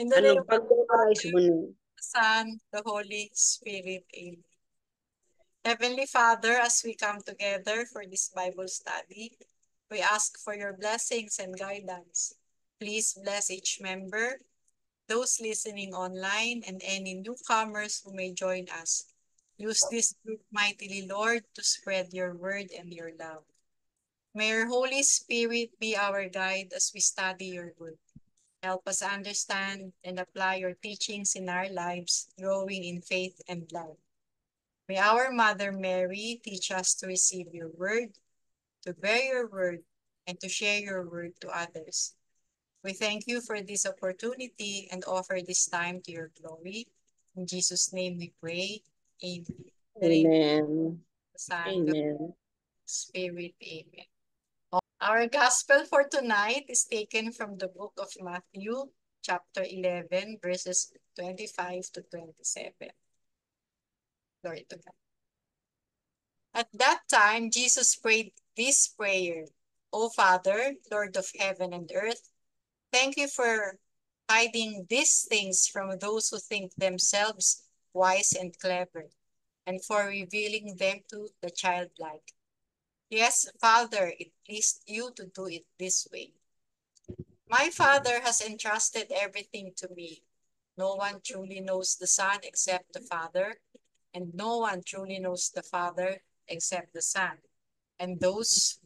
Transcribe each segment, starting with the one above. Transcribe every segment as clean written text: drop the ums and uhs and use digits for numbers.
In the Ano, name of the pag-memorize Father, mo na. the Son, the Holy Spirit. Amen. Heavenly Father, as we come together for this Bible study, we ask for your blessings and guidance. Please bless each member, those listening online, and any newcomers who may join us. Use this group mightily, Lord, to spread your word and your love. May your Holy Spirit be our guide as we study your word. Help us understand and apply your teachings in our lives, growing in faith and love. May our Mother Mary teach us to receive your word, to bear your word, and to share your word to others. We thank you for this opportunity and offer this time to your glory. In Jesus' name we pray. Amen. In the name of Amen. the Son, the Amen. Spirit. Amen. Our gospel for tonight is taken from the book of Matthew, chapter 11, verses 25 to 27. Glory to God. At that time, Jesus prayed this prayer: O Father, Lord of heaven and earth, thank you for hiding these things from those who think themselves wise and clever, and for revealing them to the childlike. Yes, Father, it pleased you to do it this way. My Father has entrusted everything to me. No one truly knows the Son except the Father, and no one truly knows the Father except the Son, and those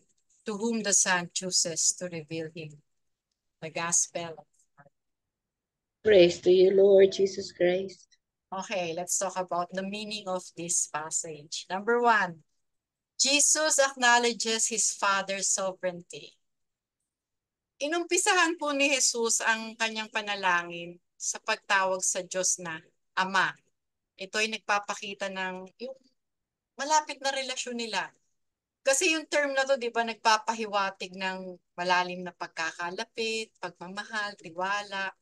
to whom the Son chooses to reveal him. The Gospel. Praise to you, Lord Jesus Christ. Okay, let's talk about the meaning of this passage. Number one, Jesus acknowledges his Father's sovereignty. Inumpisahan po ni Jesus ang kanyang panalangin sa pagtawag sa Diyos na Ama. Ito ay nagpapakita ng yung malapit na relasyon nila. Kasi yung term na to, di ba, nagpapahiwatig ng malalim na pagkakalapit, pagmamahal, tiwala.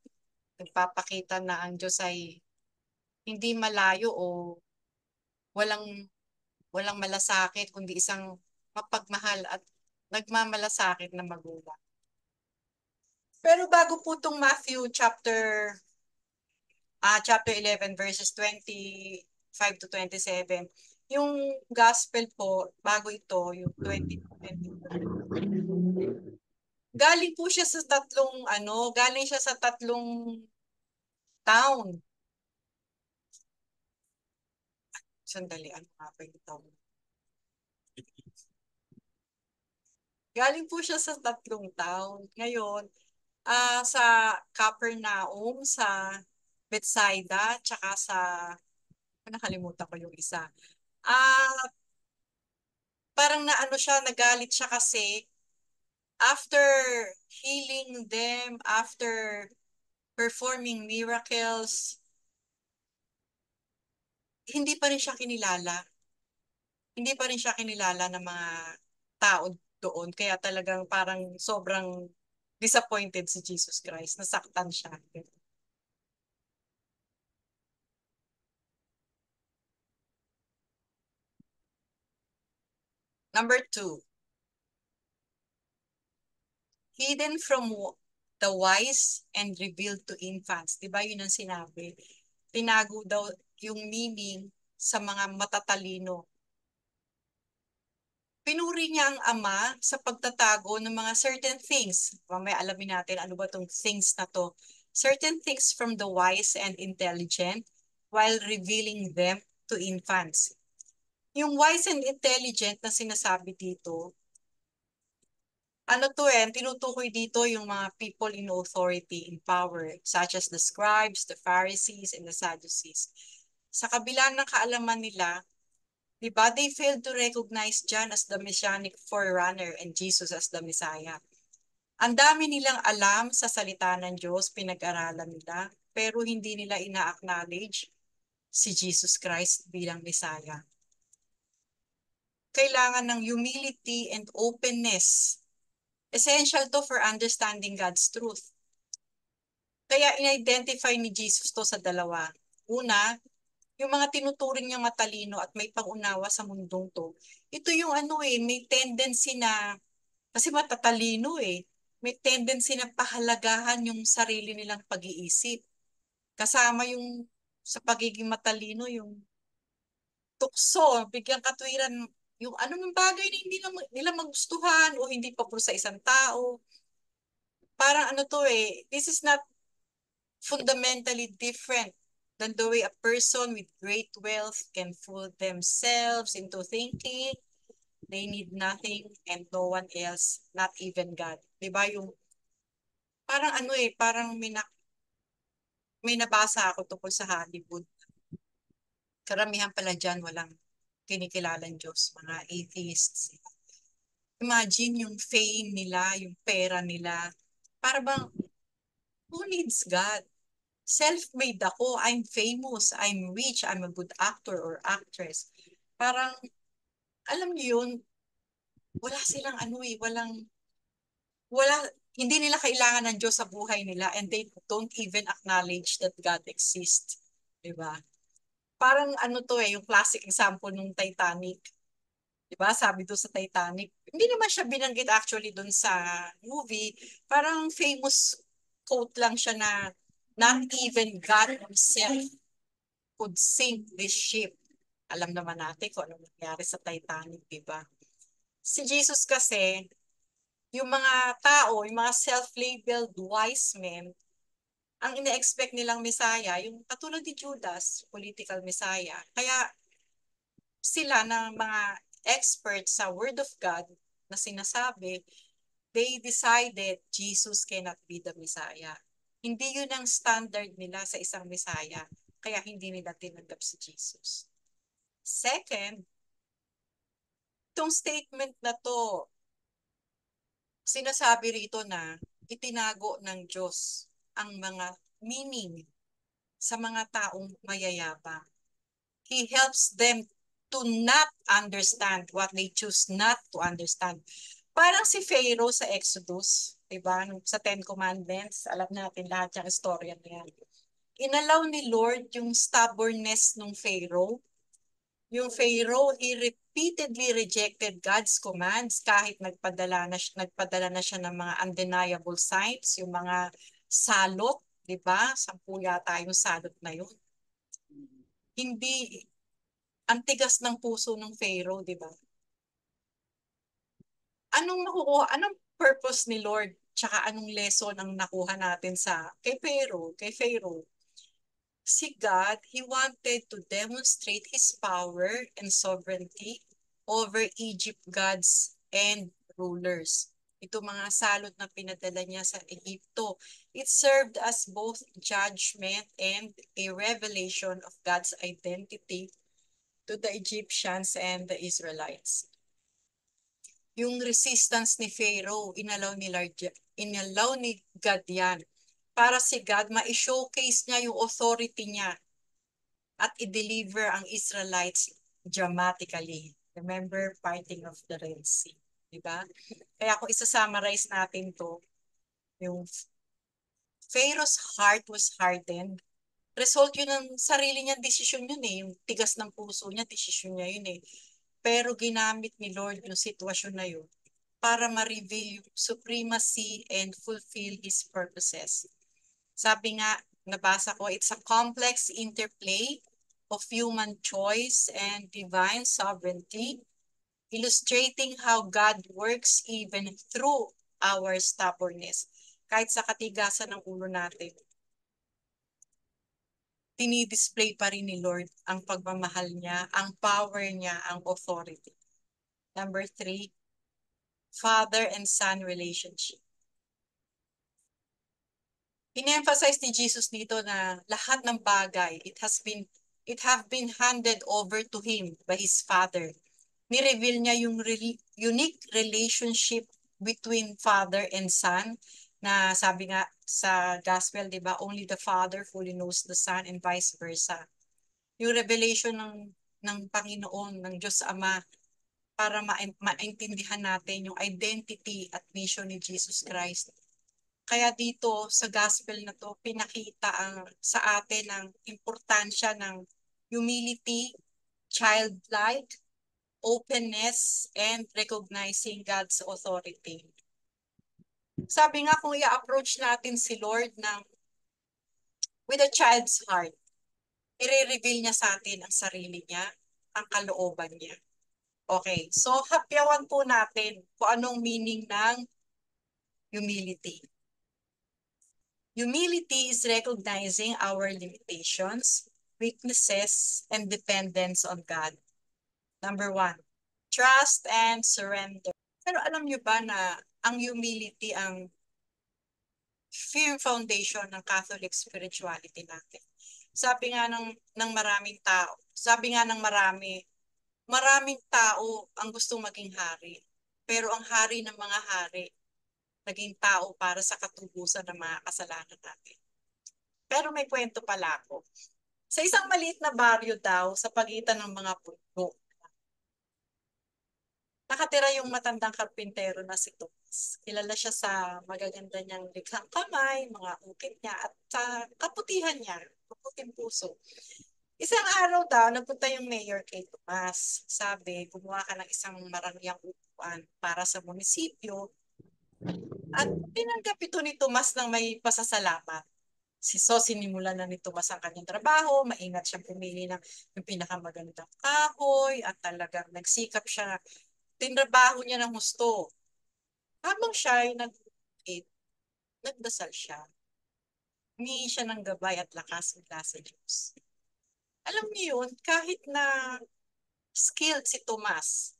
Nagpapakita na ang Diyos ay hindi malayo o walang walang malasakit, kundi isang mapagmahal at nagmamalasakit na magulang. Pero bago po itong Matthew chapter 11 verses 25 to 27, yung gospel po, bago ito, yung 20 to 22. Galing po siya sa galing siya sa tatlong town. Sandali, ano nga ba yung town? Galing po siya sa tatlong town. Ngayon, sa Capernaum, sa Bethsaida, tsaka sa, nakalimutan ko yung isa. Parang naano siya, nagalit siya kasi after healing them, after performing miracles, hindi pa rin siya kinilala. Hindi pa rin siya kinilala ng mga tao doon. Kaya talagang parang sobrang disappointed si Jesus Christ. Nasaktan siya. Number two, hidden from the wise and revealed to infants. Diba yun ang sinabi? Tinago daw yung meaning sa mga matatalino. Pinuri niya ang ama sa pagtatago ng mga certain things. Mamaya alamin natin ano ba itong things na to. Certain things from the wise and intelligent while revealing them to infants. Yung wise and intelligent na sinasabi dito, tinutukoy dito yung mga people in authority, in power, such as the scribes, the Pharisees, and the Sadducees. Sa kabila ng kaalaman nila, diba, they failed to recognize John as the messianic forerunner and Jesus as the Messiah. Ang dami nilang alam sa salita ng Diyos, pinag-aralan nila, pero hindi nila ina-acknowledge si Jesus Christ bilang Messiah. Kailangan ng humility and openness. Essential to for understanding God's truth. Kaya in-identify ni Jesus to sa dalawa. Una, yung mga tinuturing niya matalino at may pangunawa sa mundong to. Ito yung may tendency na, kasi matatalino may tendency na pahalagahan yung sarili nilang pag-iisip. Kasama yung sa pagiging matalino, yung tukso, bigyan katwiran, yung anong bagay na hindi nila magustuhan o hindi pa po sa isang tao. Parang ano to this is not fundamentally different than the way a person with great wealth can fool themselves into thinking they need nothing and no one else, not even God. Diba yung, parang parang may nabasa ako tungkol sa Hollywood. Karamihan pala dyan, walang kinikilalang Diyos, mga atheists. Imagine yung fame nila, yung pera nila. Para bang, who needs God? Self-made ako, I'm famous, I'm rich, I'm a good actor or actress. Parang, alam niyo yun, wala silang wala, hindi nila kailangan ng Diyos sa buhay nila and they don't even acknowledge that God exists. Diba? Parang yung classic example ng Titanic. Diba? Sabi doon sa Titanic. Hindi naman siya binanggit actually doon sa movie. Parang famous quote lang siya na not even God himself could sink this ship. Alam naman natin kung ano nangyari sa Titanic, diba? Si Jesus kasi, yung mga tao, yung mga self-labeled wise men, ang ine-expect nilang Messiah, yung katulad ni Judas, political Messiah. Kaya sila na mga experts sa Word of God na sinasabi, they decided Jesus cannot be the Messiah. Hindi yun ang standard nila sa isang Messiah. Kaya hindi nila tinanggap si Jesus. Second, itong statement na to, sinasabi rito na itinago ng Diyos ang mga meaning sa mga taong mayayabang. He helps them to not understand what they choose not to understand. Parang si Pharaoh sa Exodus, diba? Sa Ten Commandments, alam natin lahat yung istorya niya. Inalaw ni Lord yung stubbornness ng Pharaoh. Yung Pharaoh, he repeatedly rejected God's commands kahit nagpadala na siya ng mga undeniable signs, yung mga salot, di ba? 10 yata yung salot na yun. Hindi, ang tigas ng puso ng Pharaoh, di ba? Anong purpose ni Lord? Tsaka anong lesson ang nakuha natin kay Pharaoh? Si God, He wanted to demonstrate His power and sovereignty over Egypt gods and rulers. Ito mga salot na pinadala niya sa Egypto. It served as both judgment and a revelation of God's identity to the Egyptians and the Israelites. Yung resistance ni Pharaoh, inalaw ni God yan para si God ma-showcase niya yung authority niya at i-deliver ang Israelites dramatically. Remember, parting of the Red Sea. Diba? Kaya kung isa-summarize natin to, yung Pharaoh's heart was hardened. Result yun ng sarili niyang desisyon yun yung tigas ng puso niya, desisyon niya yun Pero ginamit ni Lord yung sitwasyon na yun para ma-reveal yung supremacy and fulfill His purposes. Sabi nga, nabasa ko, it's a complex interplay of human choice and divine sovereignty, illustrating how God works even through our stubbornness. Kahit sa katigasan ng ulo natin, dinidisplay pa rin ni Lord ang pagmamahal niya, ang power niya, ang authority. Number 3, Father and Son relationship. In-emphasize ni Jesus dito na lahat ng bagay, it have been handed over to Him by His Father. Ni-reveal niya yung unique relationship between Father and Son na sabi nga sa Gospel, di ba, only the Father fully knows the Son and vice versa. Yung revelation ng Panginoon, ng Diyos Ama, para maintindihan natin yung identity at mission ni Jesus Christ. Kaya dito sa gospel na to, pinakita sa atin ang importansya ng humility, childlike, openness, and recognizing God's authority. Sabi nga kung i-approach natin si Lord ng With a child's heart, i-reveal niya sa atin ang sarili niya, ang kalooban niya. Okay, so hapyawan po natin kung anong meaning ng humility. Humility is recognizing our limitations, weaknesses, and dependence on God. Number 1, trust and surrender. Pero alam niyo ba na ang humility ang firm foundation ng Catholic spirituality natin? Sabi nga ng maraming tao, sabi nga ng maraming tao ang gustong maging hari. Pero ang hari ng mga hari, naging tao para sa katubusan ng mga kasalanan natin. Pero may kwento pala ako. Sa isang maliit na baryo daw, sa pagitan ng mga puno, nakatira yung matandang karpintero na si Tomas. Kilala siya sa magaganda niyang likhang kamay, mga ukit niya, at sa kaputihan niya, kaputing puso. Isang araw daw, nagpunta yung mayor kay Tomas. Sabi, gumawa ka ng isang marangyang upuan para sa munisipyo. At tinanggap ito ni Tomas ng may pasasalamat. Sinimulan na ni Tomas ang kanyang trabaho, maingat siyang pumili ng yung pinakamagandang kahoy at talagang nagsikap siya. Tinrabaho niya ng gusto. Habang siya ay nagdasal siya. Humingi siya ng gabay at lakas mula sa Diyos. Alam niyo yun, kahit na skilled si Tomas,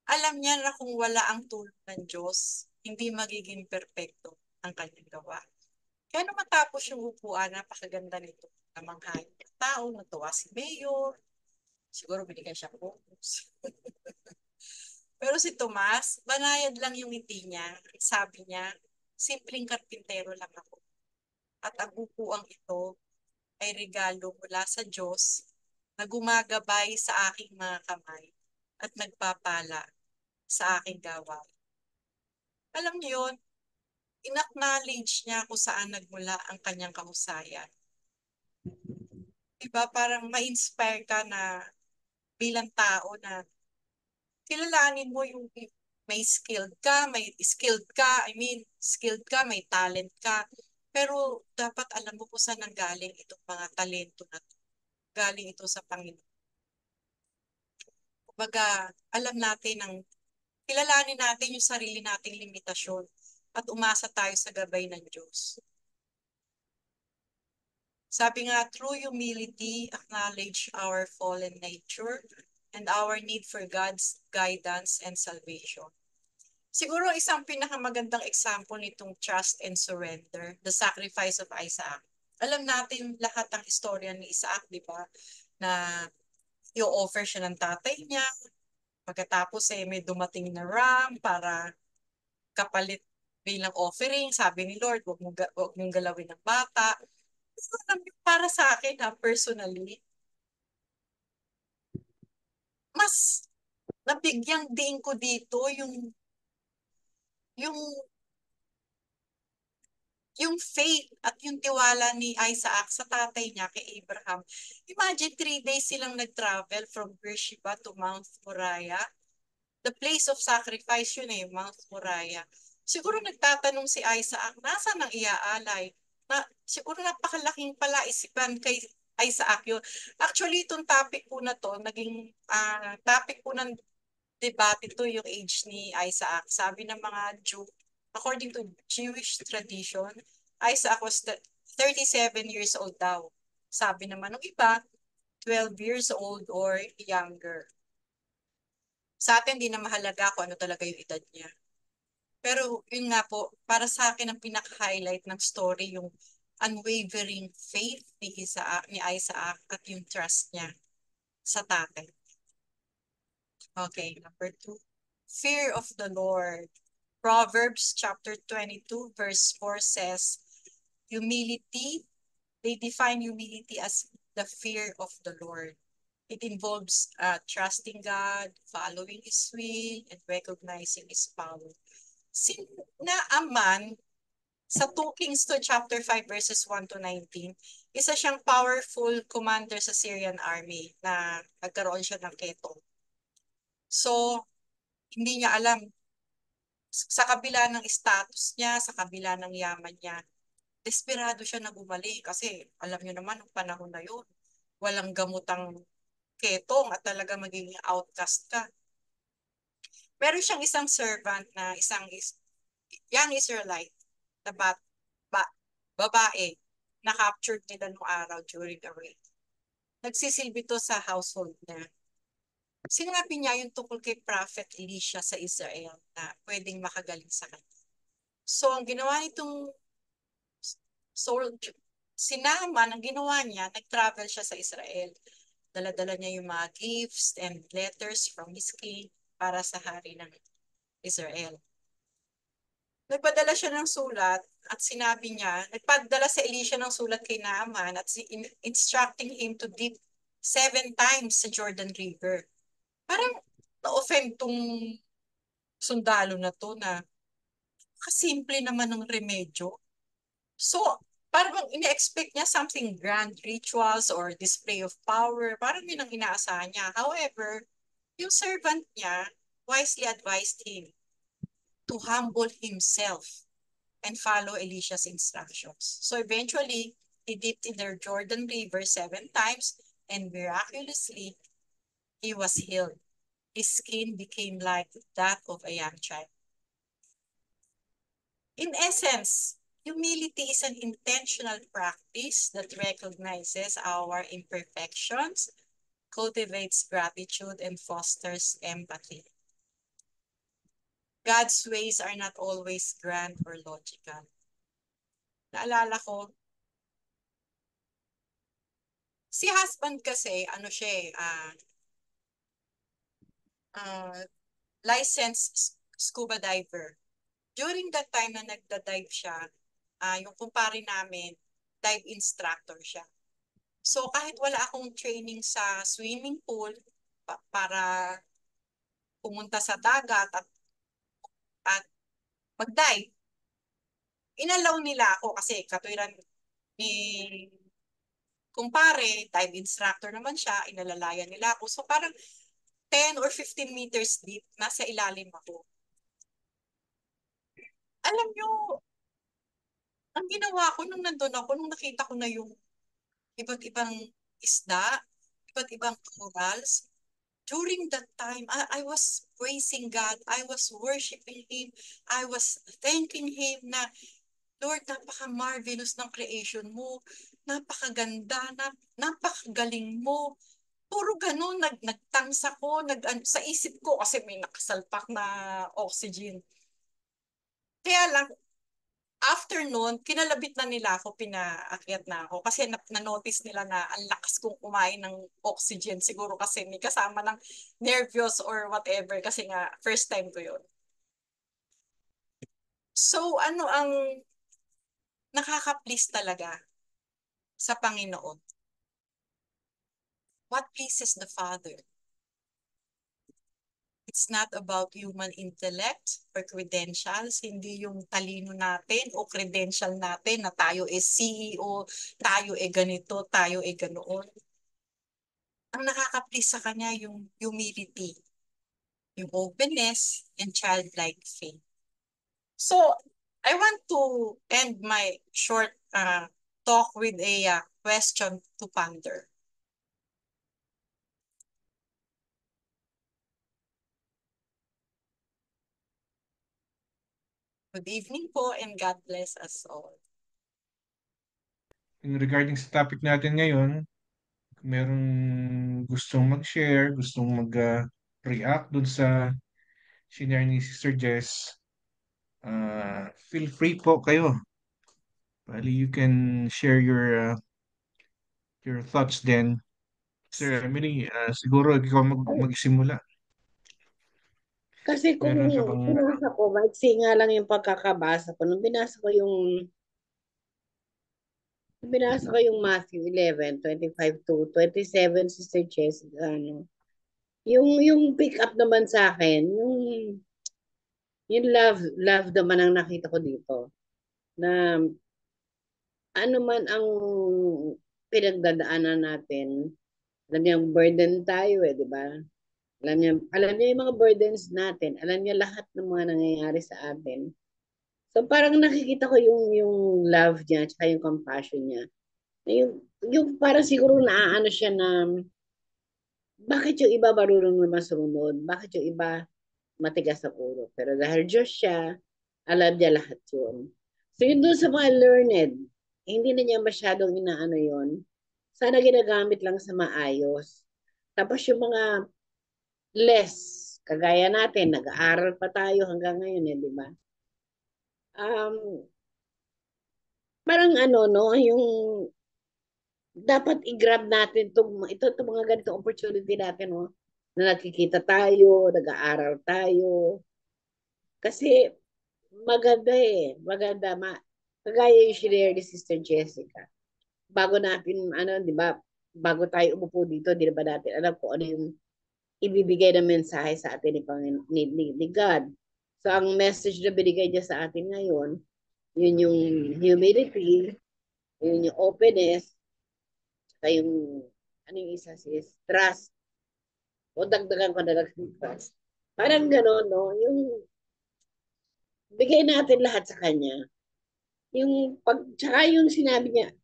alam niya na kung wala ang tulong ng Diyos, hindi magiging perpekto ang kanyang gawa. Kaya nung matapos yung upuan, napakaganda nito. Namanghain ng tao, natuwa si Mayor. Siguro binigyan siya focus. Pero si Tomas, banayad lang yung ngiti niya. Sabi niya, simpleng karpintero lang ako. At ang upuang ito ay regalo mula sa Diyos na gumagabay sa aking mga kamay at nagpapala sa aking gawain. Alam niyo yun, in-acknowledge niya kung saan nagmula ang kanyang kahusayan. Diba, parang ma-inspire ka na bilang tao na kilalanin mo yung skilled ka, may talent ka, pero dapat alam mo kung saan nanggaling itong mga talento na to. Galing ito sa Panginoon. Kumbaga, alam natin kilalanin natin yung sarili nating limitasyon at umasa tayo sa gabay ng Diyos. Sabi nga, true humility acknowledge our fallen nature and our need for God's guidance and salvation. Siguro isang pinakamagandang example nitong trust and surrender, the sacrifice of Isaac. Alam natin lahat ang istorya ni Isaac, di ba? Na i-offer siya ng tatay niya. Pagkatapos may dumating na ram para kapalit bilang offering. Sabi ni Lord, wag mong galawin ng bata. So, para sa akin, personally, mas nabigyang din ko dito yung yung faith at yung tiwala ni Isaac sa tatay niya kay Abraham. Imagine 3 days silang nag-travel from Beersheba to Mount Moriah. The place of sacrifice yun Mount Moriah. Siguro nagtatanong si Isaac, nasaan ang iaalay? Siguro napakalaking palaisipan kay Isaac yun. Actually, itong topic po na to, naging topic po ng debate ito yung age ni Isaac. Sabi ng mga Jew, according to Jewish tradition, Isaac was 37 years old daw. Sabi naman ng iba, 12 years old or younger. Sa atin, di na mahalaga kung ano talaga yung edad niya. Pero yun nga po, para sa akin ang pinaka-highlight ng story, yung unwavering faith ni Isaac at yung trust niya sa tatay. Okay, number 2. Fear of the Lord. Proverbs chapter 22 verse 4 says, humility, they define humility as the fear of the Lord. It involves trusting God, following His will, and recognizing His power. Naaman, sa 2 Kings to chapter 5 verses 1 to 19, isa siyang powerful commander sa Syrian army na nagkaroon siya ng ketong. So, hindi niya alam sa kabila ng status niya, sa kabila ng yaman niya, desperado siya na bumalik kasi alam niyo naman, nung panahon na yun, walang gamotang ketong at talaga magiging outcast ka. Meron siyang isang servant na young Israelite na ba- babae na captured nila nung araw during the raid. Nagsisilbi to sa household niya. Sinabi niya yung tungkol kay Prophet Elisha sa Israel na pwedeng makagaling sa kanya. So, ang ginawa nitong soldier, sinama, ang ginawa niya, nag-travel siya sa Israel. Dala-dala niya yung mga gifts and letters from his king para sa hari ng Israel. Nagpadala siya ng sulat at sinabi niya, nagpadala sa Elisha ng sulat kay Naaman at instructing him to dip 7 times sa Jordan River. Parang na-offend tong sundalo na to na kasimple naman ng remedyo. So, parang ina-expect niya something grand rituals or display of power. Parang yun ang inaasahan niya. However, yung servant niya wisely advised him to humble himself and follow Elisha's instructions. So eventually, he dipped in the Jordan River 7 times and miraculously, he was healed. His skin became like that of a young child. In essence, humility is an intentional practice that recognizes our imperfections, cultivates gratitude, and fosters empathy. God's ways are not always grand or logical. Naalala ko, si husband kasi, ano siya licensed scuba diver. During that time na nagda-dive siya, yung kumpare namin, dive instructor siya. So kahit wala akong training sa swimming pool para pumunta sa dagat at mag-dive, inalaw nila ako kasi katwiran ni kumpare, dive instructor naman siya, inalalayan nila ako. So parang 10 or 15 meters deep, nasa ilalim ako. Alam nyo, ang ginawa ko nung nandun ako, nung nakita ko na yung iba't ibang isda, iba't ibang corals, during that time, I was praising God. I was worshiping Him. I was thanking Him na, Lord, napaka-marvelous ng creation mo. Napakaganda, napakagaling mo. Puro ganun, nagtangs ako, sa isip ko kasi may nakasalpak na oxygen. Kaya lang, after nun, kinalabit na nila ako, pinaakyat na ako. Kasi na-notice nila na ang lakas kong kumain ng oxygen. Siguro kasi may kasama ng nervyos or whatever. Kasi nga, first time ko yun. So, ano ang nakaka-please talaga sa Panginoon? What pleases the Father? It's not about human intellect or credentials. Hindi yung talino natin o credential natin na tayo is CEO, tayo e ganito, tayo e ganoon. Ang nakaka-please sa kanya yung humility, yung openness, and childlike faith. So, I want to end my short talk with a question to ponder. Good evening po and God bless us all. Regarding sa topic natin ngayon, kung merong gustong mag-share, gustong mag-react dun sa shinare ni Sister Jess, feel free po kayo. Bali, you can share your thoughts then. Sir Emily, siguro ikaw magsimula. Kasi kung Meron ka bang binasa ko, maiksi nga lang yung pagkakabasa ko. Nung binasa ko yung Matthew 11:25 to 27, Sister Chess, yung pick up naman sa akin, yung love naman ang nakita ko dito. Na ano man ang pinagdadaanan natin, alam niya, burden tayo di ba? Alam niya yung mga burdens natin. Alam niya lahat ng mga nangyayari sa atin. So parang nakikita ko yung love niya at yung compassion niya. Yung parang siguro naaano siya na bakit yung iba marunong naman sumunod? Bakit yung iba matigas sa ulo? Pero dahil Diyos siya, alam niya lahat yun. So yun doon sa mga learned, hindi na niya masyadong inaano yun. Sana ginagamit lang sa maayos. Tapos yung mga less, kagaya natin, nag-aaral pa tayo hanggang ngayon, di ba? Um, parang ano, no, yung dapat i-grab natin ito mga ganitong opportunity natin, no, na nakikita tayo, nag-aaral tayo. Kasi maganda maganda. Kagaya yung share ni Sister Jessica. Bago natin, ano, di ba, bago tayo umupo dito, di ba natin alam kung ano yung ibibigay na mensahe sa atin ni God. So, ang message na binigay niya sa atin ngayon, yun yung humility, yun yung openness, saka yung, ano yung isa sis, trust. O dagdagan ko na lang yung trust. Parang gano'n, no? Yung bigay natin lahat sa kanya. Tsaka yung sinabi niya,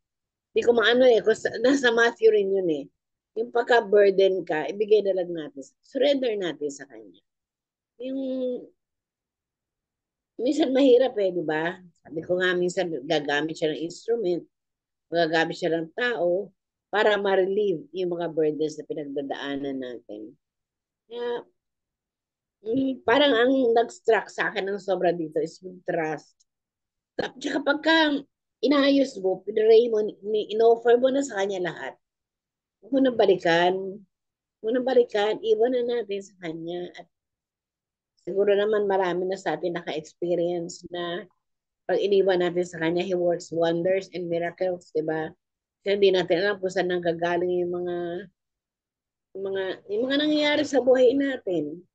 di ko maano kasi nasa Matthew rin yun eh. Yung pagka-burden ka, ibigay na lang natin. Surrender natin sa kanya. Yung, minsan mahirap di ba? Sabi ko nga, minsan gagamit siya ng instrument, gagamit siya ng tao, para ma-relieve yung mga burdens na pinagdadaanan natin. Kaya, parang ang nag-struck sa akin ng sobra dito is yung trust. Tsaka pagka inayos mo, pinray mo, in-offer mo na sa kanya lahat, huwag mo nang balikan. Huwag mo nang balikan, iwan na natin sa kanya. At siguro naman marami na sa atin naka-experience na pag iniwan natin sa kanya, He works wonders and miracles, di ba? Kasi hindi natin alam kung saan nanggagaling yung mga nangyayari sa buhay natin.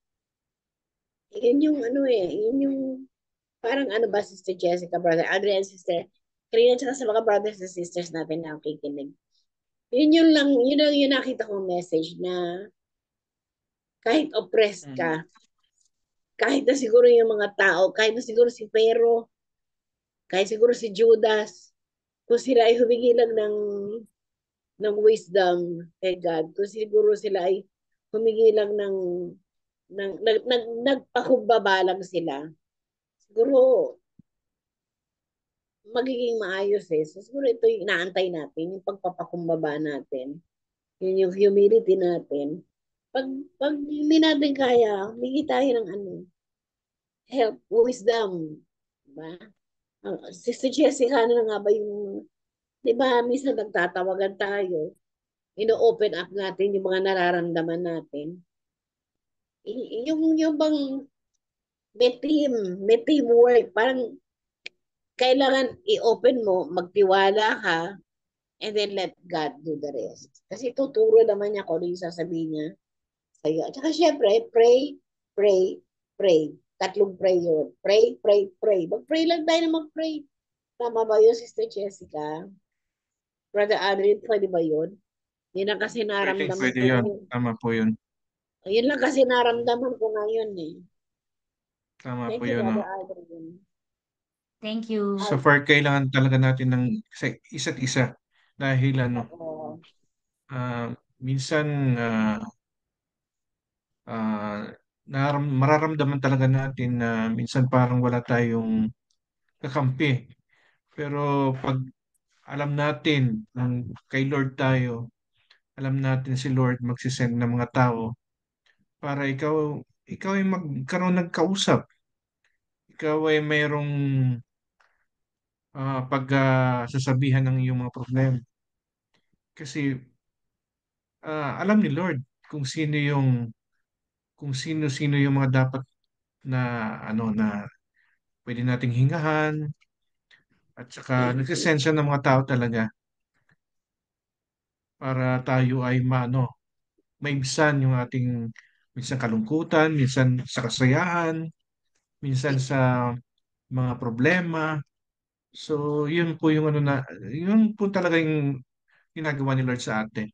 Yun yung ano yun yung parang ano ba, Sister Jessica, Brother Adrian, Sister Karina, tsaka sa mga brothers and sisters natin na nakikinig. Yun lang yung nakita kong message na kahit oppressed Mm. ka, kahit na siguro yung mga tao, kahit na siguro si Pero, kahit siguro si Judas, kung sila ay humingi lang ng wisdom kay God, kung siguro sila ay humingi lang nagpakumbaba lang sila, siguro magiging maayos So, siguro ito yung inaantay natin, yung pagpapakumbaba natin, yun yung humility natin. Pag, pag hindi natin kaya, humingi tayo ng ano, help, wisdom. Diba? Sister Jessica, ano na nga ba yung, di ba, minsan nagtatawagan tayo, ino-open up natin yung mga nararamdaman natin. Yung bang may teamwork, parang kailangan i-open mo, magtiwala ka, and then let God do the rest. Kasi tuturo naman niya kung ano yung sasabihin niya sa'yo. At saka syempre, pray, pray, pray. Tatlong pray yun. Pray, pray, pray. Mag-pray lang tayo na mag-pray. Tama ba yun, Sister Jessica? Brother Adrian, pwede ba yun? Yun lang kasi I think naramdaman pwede ko yun. ngayon. Tama po yun. Yun lang kasi naramdaman ko ngayon eh. Tama po Thank you, yun. Brother Adrian. Thank you. So far, kailangan talaga natin ng isa't isa. Dahil Oo. minsan ah, mararamdaman talaga natin na minsan parang wala tayong kakampi. Pero pag alam natin kay Lord tayo, alam natin si Lord magsisend ng mga tao para ikaw ay magkaroon ng kausap. Ikaw ay mayroong sasabihan ng iyong mga problema. Kasi alam ni Lord kung kung sino-sino yung mga dapat na na pwede nating hingahan at saka nagsisend siya ng mga tao talaga para tayo ay maibsan yung ating minsan kalungkutan, minsan sa kasayahan, minsan sa mga problema. So, yun po yung yun po talaga yung ginagawa ni Lord sa atin.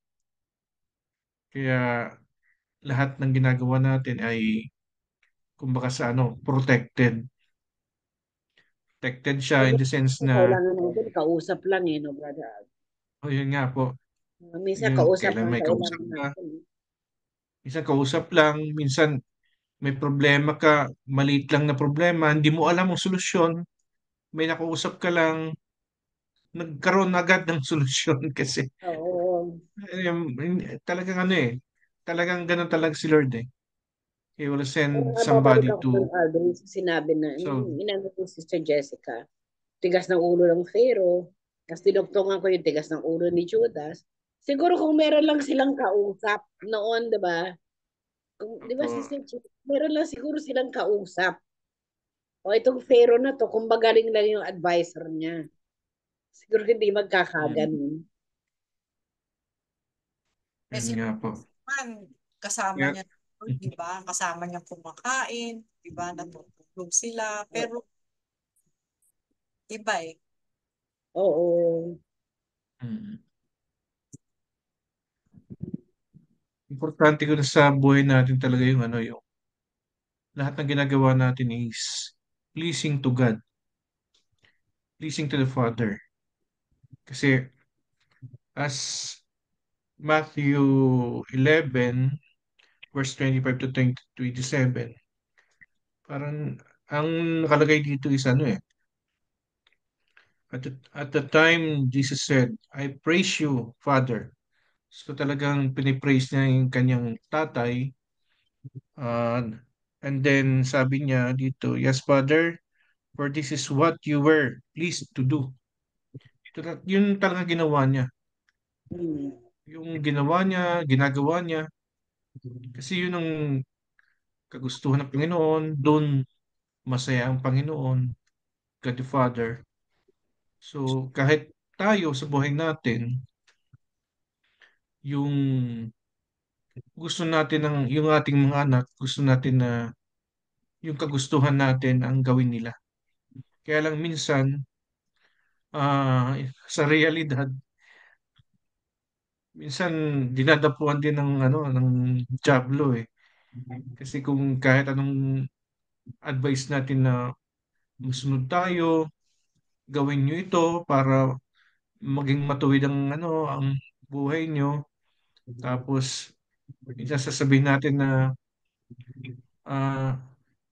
Kaya lahat ng ginagawa natin ay kumbaga sa protected protected siya in the sense na, Kailangan natin kausap lang no, brother? oh, yun nga po, Minsan yun, kausap kailan ang may kausap kailangan ka, natin. minsan kausap lang, minsan may problema ka, maliit lang na problema, hindi mo alam ang solusyon, may nakausap ka lang, nagkaroon agad ng solusyon kasi Oo. talagang ano talagang ganun talaga si Lord eh. He will Kaya send nga babalik somebody ako to ng Aldrin sa sinabi na, solve. inano ko Sister Jessica, tigas ng ulo ng Pharaoh, tapos dinoktongan ko yung tigas ng ulo ni Judas. Siguro kung meron lang silang kausap noon, di ba? Di ba, Opo. Sister Jessica, meron lang siguro silang kausap. O itong Pharaoh na to, kung magaling lang yung advisor niya. Siguro hindi Mm, magkakaganon. Eh, yun si nga po. man, kasama Kaya, niya, di ba? Kasama niya kumakain, di ba? Natutulog sila. Pero iba eh. Oo. mm, importante ko na sa buhay natin talaga yung ano, yung lahat ng ginagawa natin is pleasing to God, pleasing to the Father. Kasi as Matthew 11, verse 25 to 27, parang ang nakalagay dito is ano at the time Jesus said, I praise you, Father. So talagang pinipraise niya yung kanyang tatay. And then sabi niya dito, yes, Father, for this is what you were pleased to do. Yun talaga ginawa niya. Hmm. Yung ginawa niya, ginagawa niya. Kasi yun ang kagustuhan ng Panginoon. Doon masaya ang Panginoon, God the Father. So kahit tayo sa buhay natin, yung gusto natin yung ating mga anak, gusto natin na yung kagustuhan natin ang gawin nila. Kaya lang minsan, sa realidad, minsan dinadapuan din ng ano ng Diablo eh. Kasi kung kahit anong advice natin na masunod tayo, gawin nyo ito para maging matuwid ang ano ang buhay nyo. Tapos minsan sasabihin natin na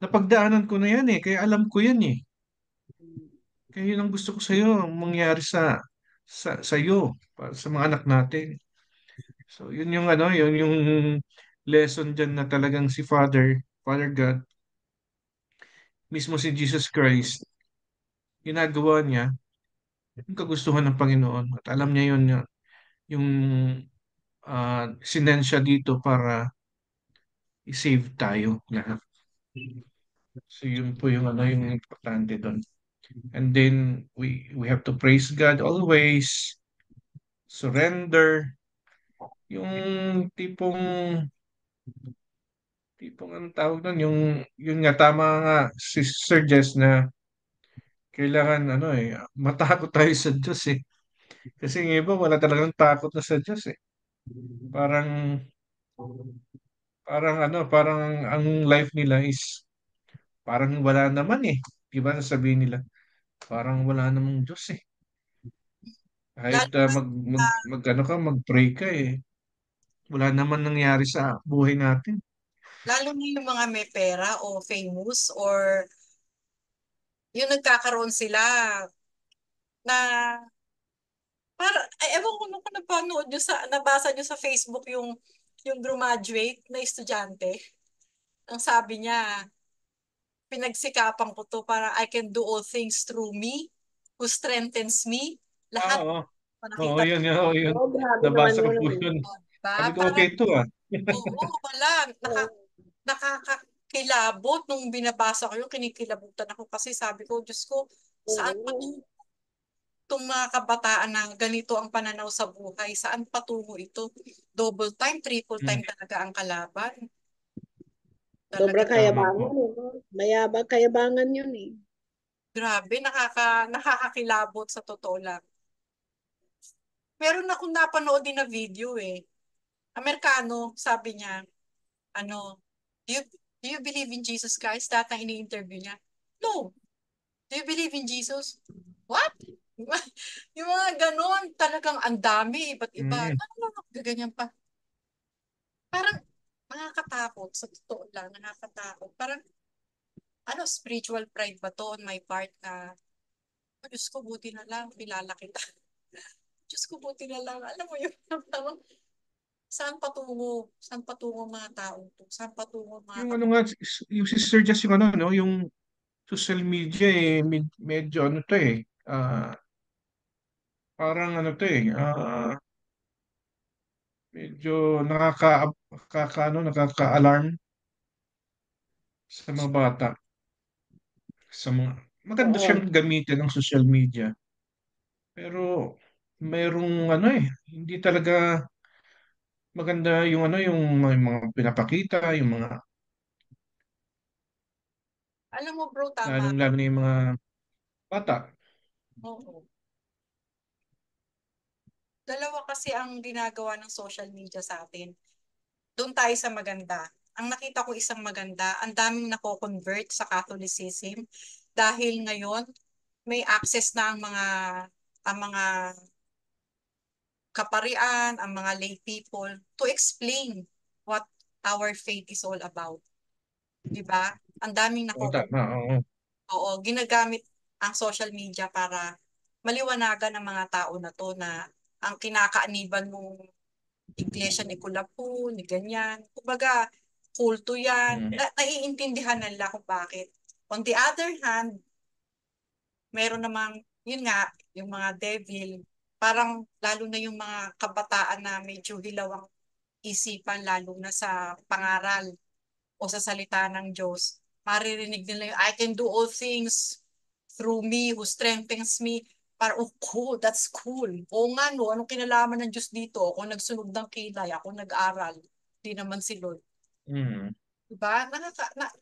napagdaanan ko na yan eh, kaya alam ko yan eh. Kaya yun ang gusto ko sa iyo, mangyari sa iyo, para sa mga anak natin. So yun yung ano, yun yung lesson diyan na talagang si Father God, mismo si Jesus Christ, ginagawa niya yung kagustuhan ng Panginoon. At alam niya yun, yung sinensya dito para i-save tayo lahat. So yun po yung ano yung importante doon. And then we have to praise God always, surrender, yung tipong anong tawag doon, yun nga tama nga si Sir Jess na kailangan ano matakot tayo sa Diyos eh. Kasi yung iba wala talagang takot na sa Diyos eh. Parang parang ang life nila is parang wala naman eh. Diba sasabihin nila, parang wala namang Diyos eh. Kahit Lalo, ano ka, mag-pray ka eh. Wala naman nangyari sa buhay natin. lalo na yung mga may pera o famous or yung nagkakaroon sila na ay, ewan ko nung napanood nyo nabasa nyo sa Facebook yung graduate na estudyante. Ang sabi niya, pinagsikapan ko to para I can do all things through me, who strengthens me. Ah, Lahat oo. pa Oo, nakita. yun. Oh, grabe naman Nabasa ko yun. po yun. Sabi Diba? ko, Parang, okay to ah. oo, wala. Nakakakilabot nung binabasa ko yung kinikilabutan ako kasi sabi ko, Diyos ko, saan pa Oo. itong mga kabataan na ganito ang pananaw sa buhay? Saan patungo ito? Double time, triple Hmm, time talaga ang kalaban. Sobrang Talaga, tama po. kayabangan no? Mayabang kayabangan yun eh. grabe, nakakakilabot sa totoo lang. Meron akong napanood din na video eh. Amerikano, sabi niya, ano, do you believe in Jesus Christ? Lahat ng ini-interview niya. No. Do Do you believe in Jesus? What? Yung mga ganon, talagang ang dami, iba't iba. Mm. Ano, gaganyan pa. Parang nakakatakot, sa totoo lang, nakakatakot. Parang, spiritual pride ba to on my part na, "Oh, Diyos ko, buti na lang, kilala kita. Diyos ko, buti na lang." Alam mo yun, parang, saan patungo? Saan patungo ang mga tao to? Saan patungo ang mga Yung ano nga, yung Sister Jess, yung ano, no, yung social media medyo ano to parang ano to medyo nakaka-alarm sa mga bata. Sa mga, maganda Oo. siyang gamitin ng social media. Pero, mayroong ano hindi talaga maganda yung ano, yung mga pinapakita, yung mga, Alam mo bro, tama. lalong-lalo na yung mga bata. Oo. Dalawa kasi ang ginagawa ng social media sa atin. Doon tayo sa maganda. Ang nakita ko isang maganda, ang daming nako-convert sa Catholicism dahil ngayon may access na ang mga kaparian, ang mga lay people to explain what our faith is all about. 'Di ba? Ang daming Oo, tama, oo. Oo, ginagamit ang social media para maliwanagan ng mga tao na to na ang kinakaaniban mong iglesia ni Kulapu, ni ganyan. Kumbaga, kulto yan. Mm. Naiintindihan nila kung bakit. On the other hand, meron namang, yun nga, yung mga devil, parang lalo na yung mga kabataan na medyo hilaw ang isipan, lalo na sa pangaral o sa salita ng Diyos, maririnig nila yung, I can do all things through me who strengthens me. Para, oh, cool, that's cool. Oo nga, no, anong kinalaman ng Diyos dito? Ako nagsunog ng kilay, ako nag-aral. Di naman si Lord. Mm. Diba?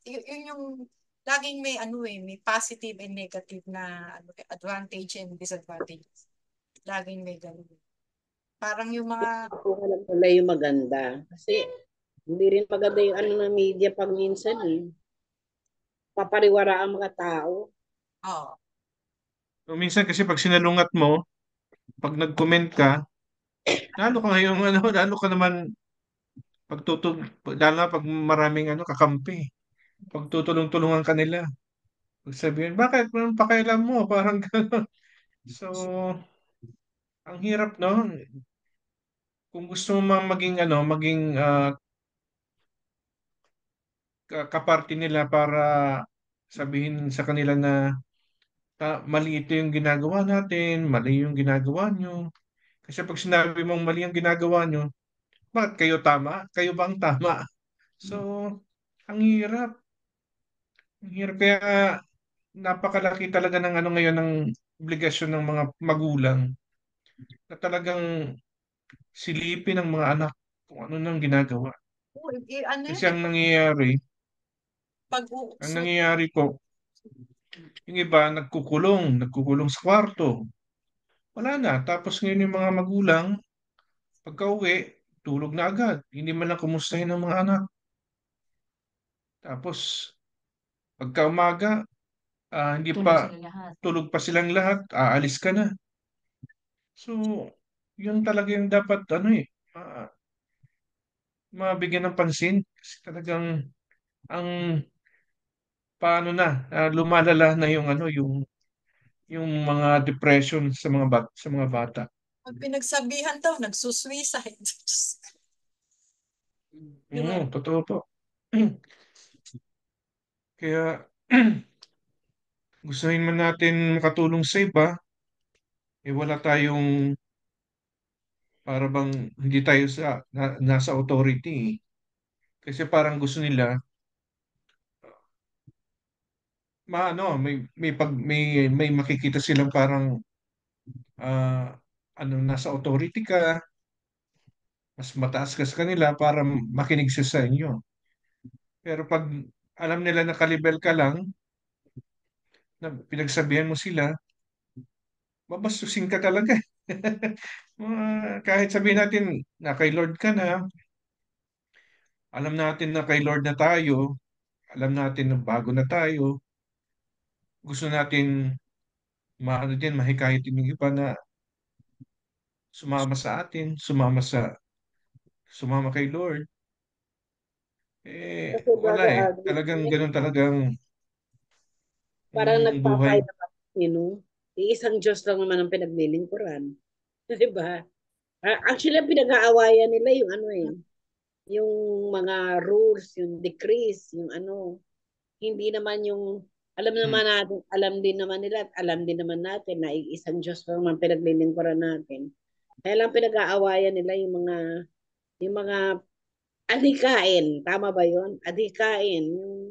Yun yung laging may may positive and negative na advantage and disadvantage. Laging may ganun. Parang yung mga, Kung alam pala yung maganda. Kasi hindi rin maganda yung ano ng media pag minsan eh. Papariwara ang mga tao. oh, So, minsan kasi pag sinalungat mo, pag nag-comment ka, lalo ka ngayon, ano, lalo ka naman pagtutug, lalo na pag maraming ano, kakampi. Pagtutulong-tulungan ka nila. Pag sabihin, bakit? Anong pakialam mo? Parang gano'n. So, ang hirap, no? Kung gusto mo maging ano, maging kaparty nila para sabihin sa kanila na mali ito yung ginagawa natin, mali yung ginagawa nyo. Kasi pag sinabi mong mali yung ginagawa nyo, bakit kayo tama? Kayo ba ang tama? So, ang hirap. Ang hirap. Kaya napakalaki talaga ng ano ngayon ng obligasyon ng mga magulang na talagang silipin ng mga anak kung ano nang ginagawa. ano Kasi yan eh, pag ang nangyayari po, yung iba nagkukulong sa kwarto. Wala na. Tapos ngayon yung mga magulang, pagka-uwi, tulog na agad. Hindi man lang kumustahin ng mga anak. Tapos, pagka umaga, hindi Tulog pa, sila lahat. tulog pa silang lahat, aalis ka na. So, yun talaga yung dapat, ano mabigyan ng pansin. Kasi talagang, ang, paano na, lumalala na yung, ano, yung mga depression sa mga bata. pag pinagsabihan daw, nagsusuicide. Di ba? Totoo po. Kaya, gustuhin man natin makatulong sa iba, wala tayong, para bang hindi tayo nasa authority. Kasi parang gusto nila, may makikita silang parang, ah, ano, nasa authority ka, mas mataas ka sa kanila para makinig siya sa inyo. Pero pag alam nila na kalibel ka lang, na pinagsabihan mo sila, babastusin ka talaga. Kahit sabihin natin na kay Lord ka na, alam natin na kay Lord na tayo, alam natin na bago na tayo, gusto natin maano din, mahikayat din yung iba na sumama sa atin, sumama kay Lord. Kasi Wala Brother eh. Alvin, Talagang ganun talagang parang yung buhay. nagpapaya naman, iisang Diyos lang naman ang pinaglilingkuran. Di ba? Actually, ang pinag-aawayan nila yung ano eh, yung mga rules, yung decrees, yung ano, hindi naman yung, alam Hmm. naman natin, alam din naman nila, at alam din naman natin na isang Diyos lang naman pinaglilingkuran natin. Kaya lang pinag-aawayan nila yung mga adhikain. Tama ba yun? Adhikain. Yung,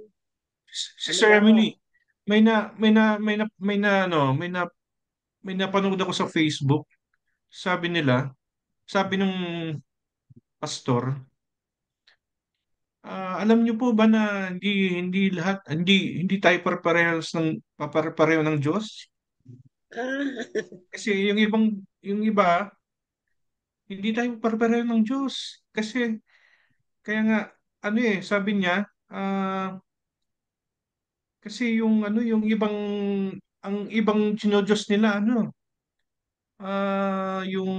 Sister halimbawa, Emily, may napanood ako sa Facebook. Sabi nung pastor, alam niyo po ba na hindi tayo pareho ng Diyos? ah, Kasi yung iba, hindi tayo pare-pareho ng Diyos. Kaya nga, ano eh, sabi niya, kasi ang ibang sinodiyos nila, yung,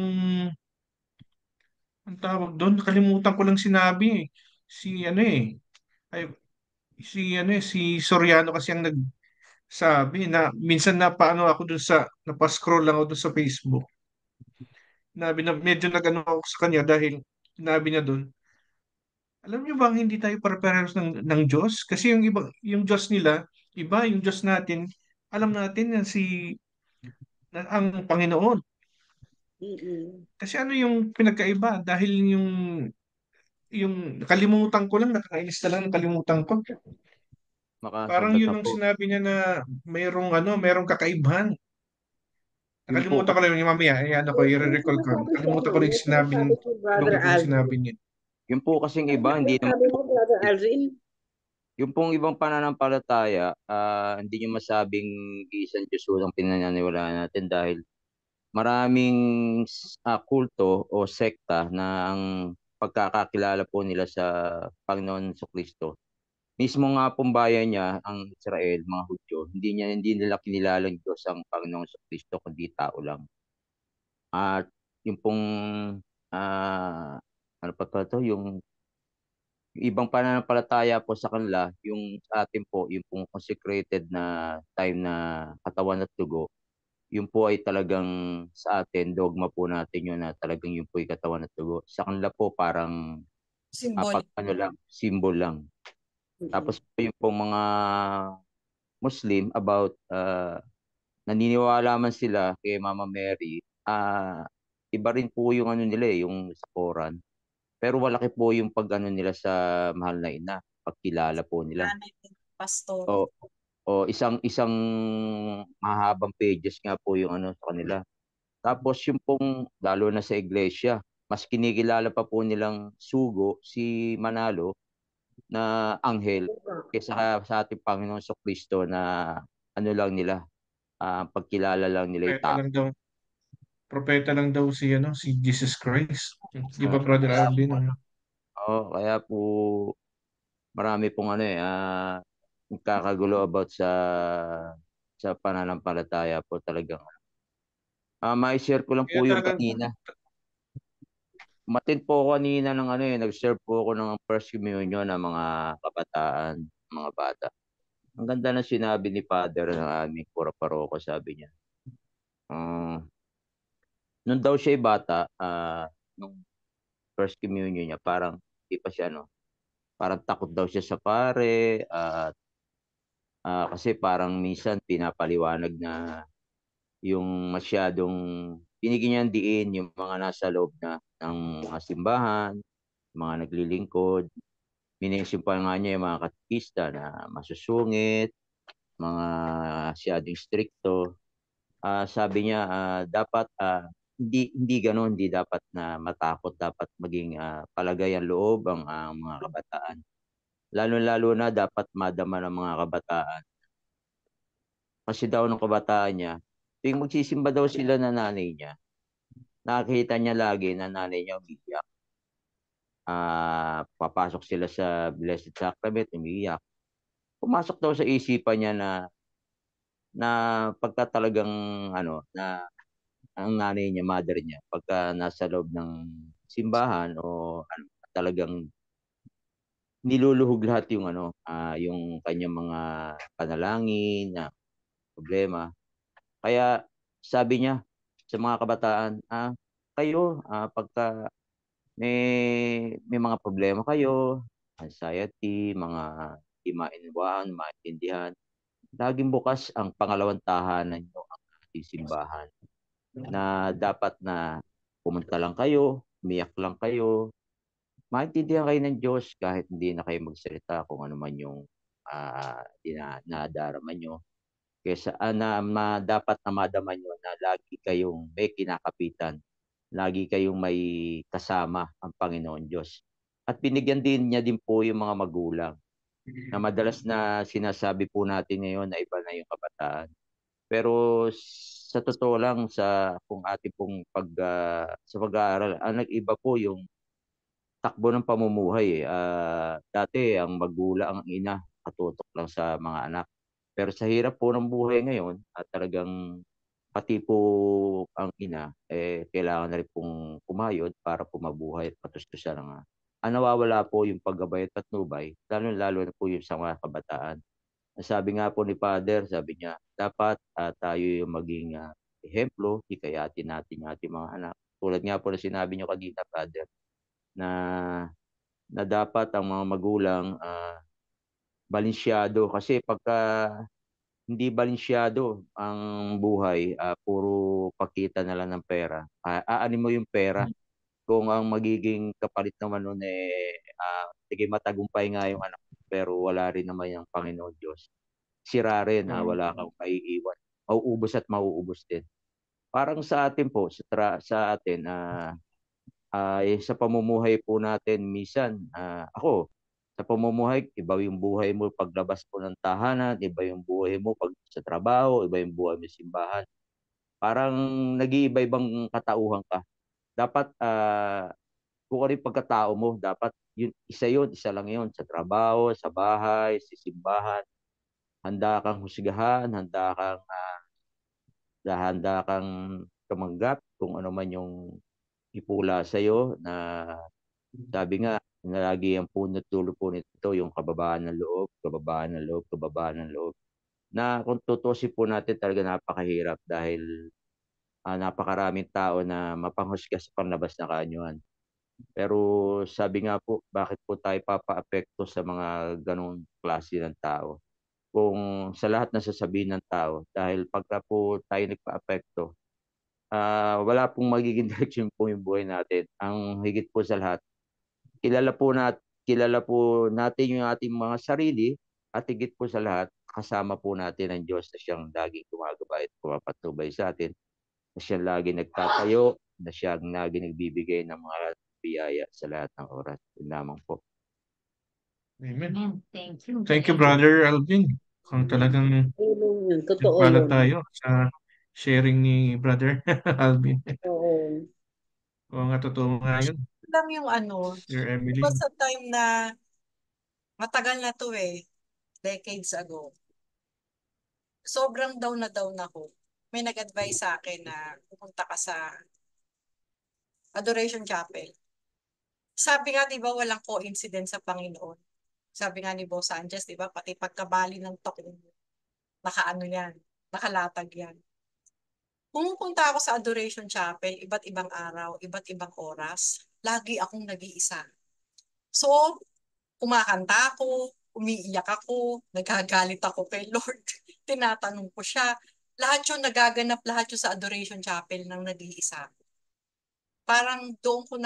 ang tawag doon, nakalimutan ko lang sinabi eh. Si, ano eh, ay, si Soriano kasi ang nagsabi na minsan na paano ako doon napascroll lang ako doon sa Facebook. Medyo nag-ano ako sa kanya dahil sinabi niya doon, alam niyo bang hindi tayo pare-parehas ng Diyos? Kasi yung Diyos nila, iba, yung Diyos natin, alam natin ang Panginoon. mm-mm. Kasi ano yung pinagkaiba? Dahil yung nakalimutan ko lang, nakakainis na lang nakalimutan ko. Parang Makasagot yun na ang po. sinabi niya na mayroong kakaibahan. Yun po Nakalimutan ko lang yung mamaya, Yung i-recall ko. sinasabi si Nakalimutan ano, ko lang yung sinasabi si Brother yung Alvin. sinabi niya. Yun po kasing Ano iba, yung hindi naman sinasabi mo, Brother Alvin? yung pong ibang pananampalataya, hindi nyo masabing isang Diyos ang pinaniniwalaan natin dahil maraming kulto o sekta na ang pagkakakilala po nila sa Panginoon Kristo. Mismo nga pong bayan niya, ang Israel, mga Hudyo, hindi nila kinilalang Diyos ang Panginoong Kristo kundi tao lang. At yung pong ano pa to, yung ibang pananampalataya po sa kanila, yung sa atin po, yung pong consecrated na time na katawan at dugo, yun po ay talagang sa atin, dogma po natin yun na talagang yun po ay katawan at dugo. Sa kanila po parang Symbol. ano lang, symbol lang. Tapos po yung pong mga Muslim about naniniwala man sila kay Mama Mary, iba rin po yung ano nila yung sa Quran. Pero malaki po yung pag-ano nila sa mahal na ina, pagkilala po nila. Pastor. O isang mahabang pages nga po yung ano sa kanila. Tapos yung pong lalo na sa iglesia, mas kinikilala pa po nilang sugo si Manalo na anghel kaysa sa ating Panginoon Kristo na ano lang nila, pagkilala lang nila yung Propeta tao. lang daw. Propeta lang daw si Jesus Christ. Di ba, Oh, Brother kaya Alvin? po, kaya po marami pong ano nagkakagulo about sa pananampalataya po talagang. Ma-share ko lang Kaya po yung talagang, kanina. Umattend po ako kanina ng nag-serve po ako ng First Communion ng mga kabataan, mga bata. Ang ganda na sinabi ni Father ng aming pura paroko, sabi niya. Nung daw siya bata, nung First Communion niya, parang hindi pa siya parang takot daw siya sa pare at kasi parang minsan pinapaliwanag na yung masyadong binigyan niyang diin yung mga nasa loob ng mga simbahan, mga naglilingkod. Minisim pa nga niya yung mga katikista na masusungit, mga masyadong stricto. Sabi niya dapat hindi ganoon, hindi dapat na matakot, dapat maging palagay ang loob ang mga kabataan. Lalo-lalo na dapat madama ng mga kabataan. Kasi daw ng kabataan niya, tuwing magsisimba daw sila na nanay niya, nakikita niya lagi na nanay niya umiiyak. Papasok sila sa Blessed Sacrament, umiiyak. Pumasok daw sa isipan niya na na pagka talagang ano, na ang nanay niya, mother niya, pagka nasa loob ng simbahan o ano, talagang niluluhog lahat yung ano, yung kanyang mga panalangin na problema. Kaya sabi niya sa mga kabataan, kayo, pagka may mga problema kayo, anxiety, mga di maintindihan, maintindihan, laging bukas ang pangalawang tahanan niyo, ang ating simbahan, na dapat na pumunta lang kayo, umiyak lang kayo, maintindihan kayo ng Diyos kahit hindi na kayo magsalita kung ano man yung nadarama nyo. Kesa dapat na madama nyo na lagi kayong may kinakapitan, lagi kayong may kasama ang Panginoon Diyos. At binigyan din niya din po yung mga magulang na madalas na sinasabi po natin ngayon na iba na yung kabataan. Pero sa totoo lang, sa kung ating pong sa pag-aaral, nag-iba po yung takbo ng pamumuhay, dati ang magulang, ang ina, katutok lang sa mga anak. Pero sa hirap po ng buhay ngayon at talagang pati po ang ina, kailangan na rin pong kumayod para po mabuhay at matustusan ang nawawala po yung paggabay at patnubay, lalo na po yung sa mga kabataan. Sabi nga po ni Father, sabi niya, dapat tayo yung maging ehemplo, hikayatin natin yung ating mga anak. Tulad nga po na sinabi niyo kanina, Father, na dapat ang mga magulang balansyado, kasi pagka hindi balansyado ang buhay, puro pakita na lang ng pera, aanin mo yung pera kung ang magiging kapalit naman nun sige, matagumpay nga yung anak pero wala rin naman yung Panginoon Diyos. Sira rin, wala kang maiiwan. Mauubos at mauubos din. Parang sa atin po, sa atin, sa pamumuhay po natin minsan, ako, sa pamumuhay, iba yung buhay mo paglabas po ng tahanan, iba yung buhay mo pag sa trabaho, iba yung buhay mo sa simbahan. Parang nag-iiba-ibang katauhan ka. Dapat, kung ano yung pagkatao mo, dapat yun, isa lang yun, sa trabaho, sa bahay, sa simbahan. Handa kang husgahan, handa kang tumanggap kung ano man yung ipula sa'yo, na sabi nga, na lagi ang punot dulo po nito yung kababaan ng loob, kababaan ng loob, kababaan ng loob. Na kung tutusin po natin, talaga napakahirap dahil napakaraming tao na mapanghusga sa panlabas na kaanyuan. Pero sabi nga po, bakit po tayo papaapekto sa mga ganong klase ng tao? Kung sa lahat na sasabihin ng tao, dahil pagka po tayo nagpaapekto, wala pong magiging direksyon po yung buhay natin. Ang higit po sa lahat, kilala po natin yung ating mga sarili, at higit po sa lahat, kasama po natin ang Diyos na siyang laging gumagabay at pumapatnubay sa atin, na siyang laging nagtatayo, na siyang laging nagbibigay ng mga biyaya sa lahat ng oras. Yun lamang po. Amen. Amen. Thank you. Thank you, Brother Alvin. Kung talagang Yun, totoo nagpala yun. tayo sa sharing ni Brother Alvin. Oo. Oo nga, totoo nga yun. Lang yung ano, Dear diba Emily. sa time na matagal na to decades ago, sobrang down ako. May nag-advise sa akin na pumunta ka sa Adoration Chapel. Sabi nga, di ba, walang coincidence sa Panginoon. Sabi nga ni Bo Sanchez, di ba, pati pagkabali ng takong, nakaano yan, nakalatag yan. Pumupunta ako sa Adoration Chapel, iba't ibang araw, iba't ibang oras, lagi akong nag-iisa. So, kumakanta ako, umiiyak ako, nagagalit ako kay Lord, tinatanong ko siya. Lahat yun nagaganap, lahat yun sa Adoration Chapel ng nag-iisa. Parang doon ko,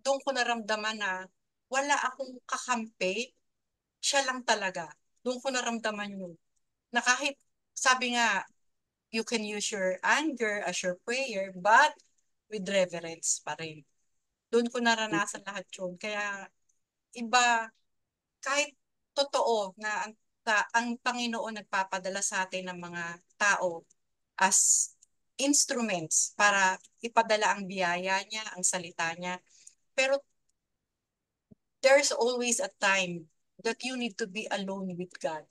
doon ko naramdaman na wala akong kakampi, siya lang talaga. Doon ko naramdaman yun. Na kahit, sabi nga, you can use your anger as your prayer, but with reverence pa rin. Doon ko naranasan lahat yun. Kaya, iba, kahit totoo na ang Panginoon nagpapadala sa atin ng mga tao as instruments para ipadala ang biyaya niya, ang salita niya. Pero there's always a time that you need to be alone with God.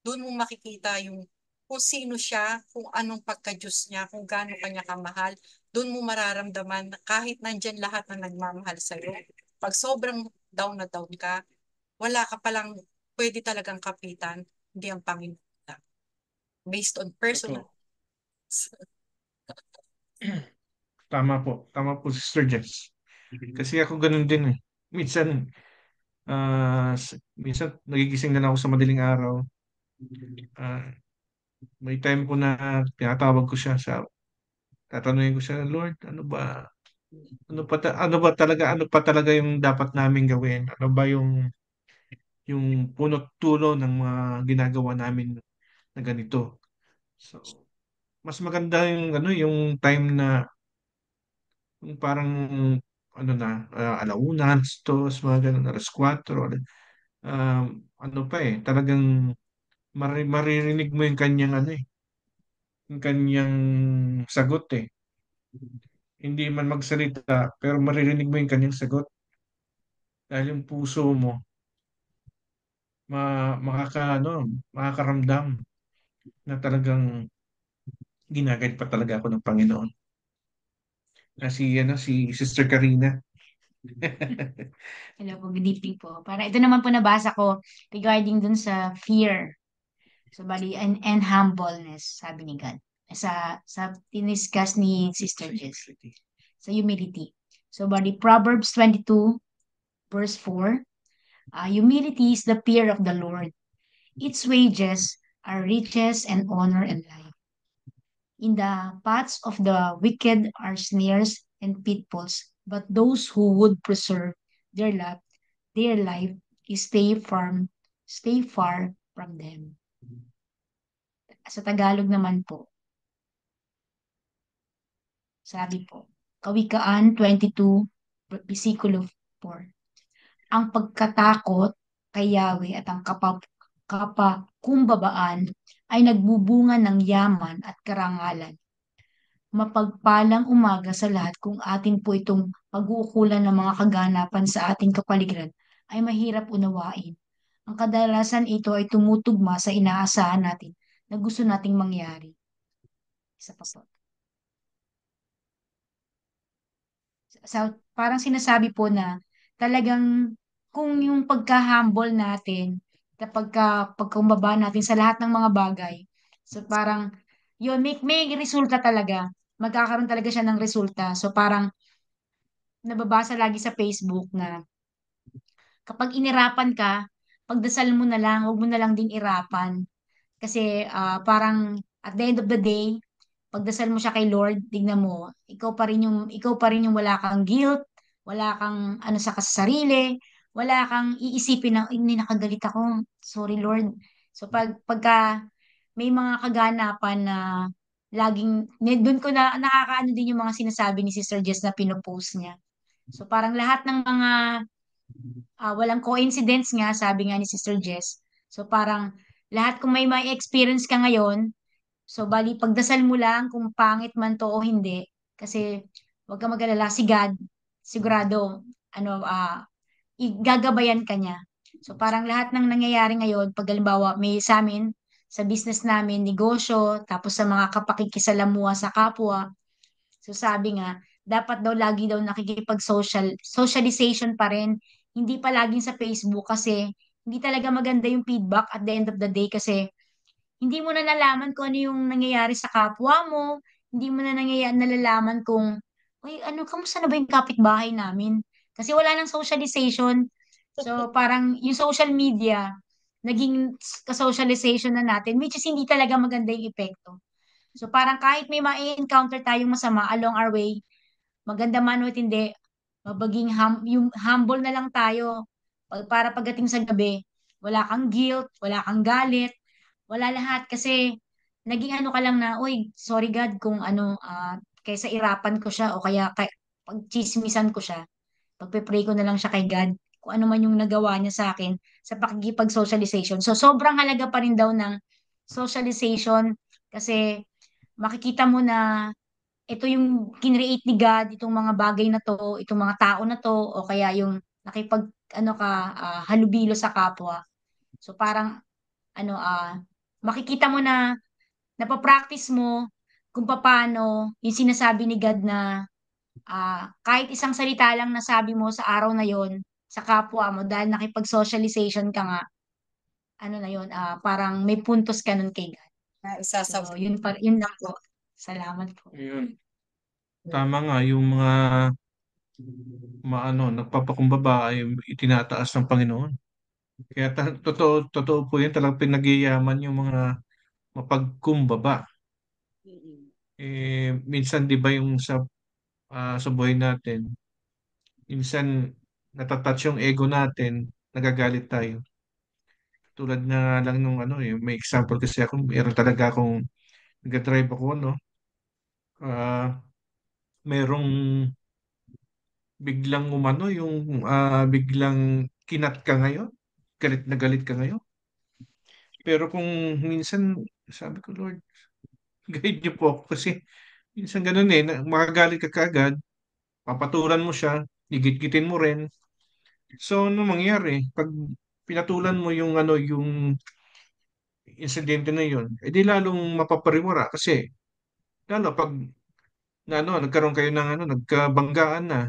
Doon mo makikita yung kung sino siya, kung anong pagka-Diyos niya, kung gaano kanya kamahal. Doon mo mararamdaman na kahit nandyan lahat na nagmamahal sa'yo, pag sobrang down na down ka, wala ka palang pwede talagang kapitan, hindi ang Panginoon lang. Based on personal. Totoo. Tama po, Sister Jess. Kasi ako ganun din eh. Minsan, minsan nagigising na lang ako sa madaling araw. Ah, may time ko na tinatawag ko siya tatanungin ko siya, Lord, ano pa talaga yung dapat naming gawin? Ano ba yung punot dulo ng mga ginagawa namin na ganito? So, mas maganda yung time na yung parang alauna, alas dos, mga ganun, alas 4, ano pa eh, talagang maririnig mo yung kanyang yung kanyang sagot eh. Hindi man magsalita, pero maririnig mo yung kanyang sagot dahil yung puso mo ma, makakaramdam na talagang ginagad pa talaga ako ng Panginoon. Na si Sister Karina. Hello po, good evening po. Para ito naman po nabasa ko regarding dun sa fear. So, bali, and humbleness, sabi ni God. Sa tiniskas ni Sister Jess. Sa humility. So, bali, Proverbs 22, verse 4. Humility is the fear of the Lord. Its wages are riches and honor and life. In the paths of the wicked are snares and pitfalls, but those who would preserve their life, stay far from them. Sa Tagalog naman po, sabi po, Kawikaan 22, versikulo 4. Ang pagkatakot kay Yahweh at ang kapakumbabaan ay nagbubunga ng yaman at karangalan. Mapagpalang umaga sa lahat kung atin po itong pag-uukulan ng mga kaganapan sa ating kapaligiran ay mahirap unawain. Ang kadalasan ito ay tumutugma sa inaasahan natin na gusto nating mangyari. Isa pa po. Parang sinasabi po na talagang kung yung pagka-humble natin, pagkumbaba natin sa lahat ng mga bagay, so parang yun, may resulta talaga. Magkakaroon talaga siya ng resulta. So parang nababasa lagi sa Facebook na kapag inirapan ka, pagdasal mo na lang, huwag mo na lang din irapan. Kasi parang at the end of the day, pagdasal mo siya kay Lord, tignan mo, ikaw pa rin yung wala kang guilt, wala kang ano sa sarili, wala kang iisipin na, "Ay, nakagalit ako. Sorry Lord." So pagka may mga kaganapan na doon ko na nakakaano din yung mga sinasabi ni Sister Jess na pinopost niya. So parang lahat ng mga walang coincidence nga, sabi nga ni Sister Jess. So parang lahat kung may experience ka ngayon, so bali pagdasal mo lang kung pangit man to o hindi. Kasi wag ka mag-alala, si God, sigurado, gagabayan ka niya. So parang lahat ng nangyayari ngayon, pag halimbawa may sa amin, sa business namin, negosyo, tapos sa mga kapakikisalamuha sa kapwa, so sabi nga, dapat daw lagi daw socialization pa rin. Hindi pa laging sa Facebook kasi hindi talaga maganda yung feedback at the end of the day kasi hindi mo na nalaman kung ano yung nangyayari sa kapwa mo, hindi mo na nalalaman kung, uy, kamusta na ba yung kapitbahay namin? Kasi wala nang socialization. So parang yung social media, naging ka-socialization na natin, which is hindi talaga maganda yung epekto. So parang kahit may ma-encounter tayong masama along our way, maganda man o hindi, yung humble na lang tayo. Para pagdating sa gabi, wala kang guilt, wala kang galit, wala lahat kasi naging ano ka lang na, uy, sorry God kung kaysa irapan ko siya o kaya pagchismisan ko siya, pagpe-pray ko na lang siya kay God kung ano man yung nagawa niya sa akin sa pakikipag-socialization. So, sobrang halaga pa rin daw ng socialization kasi makikita mo na ito yung kinreate ni God, itong mga bagay na to, itong mga tao na to, o kaya yung halubilo sa kapwa. So, parang, ano, makikita mo na napapractice mo kung paano yung sinasabi ni God na kahit isang salita lang nasabi mo sa araw na yon sa kapwa mo dahil nakipag-socialization ka nga, ano na yon, parang may puntos ka nun kay God. Na isa sa So, yun lang po. Salamat po. Ayun. Tama nga, yung mga nagpapakumbaba ay itinataas ng Panginoon. Kaya totoo po yun, talagang pinagyayaman yung mga mapagkumbaba. Mm-mm. Minsan, di ba yung sa buhay natin, minsan natatouch yung ego natin, nagagalit tayo. Tulad na lang nung may example kasi ako, meron talaga akong nag-drive ako, ah, merong biglang yung biglang kinat ka ngayon, galit ka ngayon. Pero kung minsan, sabi ko, Lord, guide niyo po ako kasi minsan ganun makagalit ka kagad, papatulan mo siya, gigit-gitin mo rin. So, ano mangyari? Pag pinatulan mo yung insidente na yun, edi lalong mapapariwara kasi lalo pag nagkaroon kayo ng nagkabanggaan na,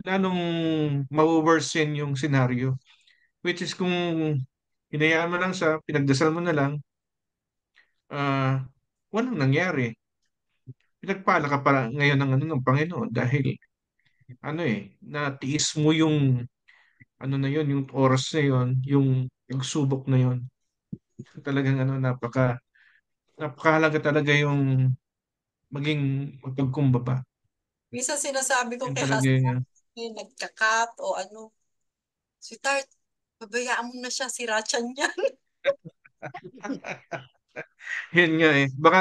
lalong mawo-worsen yung senaryo. Which is kung hinayaan mo lang siya, pinagdasal mo na lang, ah, walang nangyari. Pinagpala ka pa ngayon ng Panginoon dahil natiis mo yung na yun, yung oras na yun, yung pagsubok na yun. Talagang napakahalaga talaga yung maging mapagkumbaba. minsan sinasabi ko Yun kay talaga husband, yun. nagka-cut o sweetheart, babayaan mo na siya, sira tiyan niya. Yun nga Baka,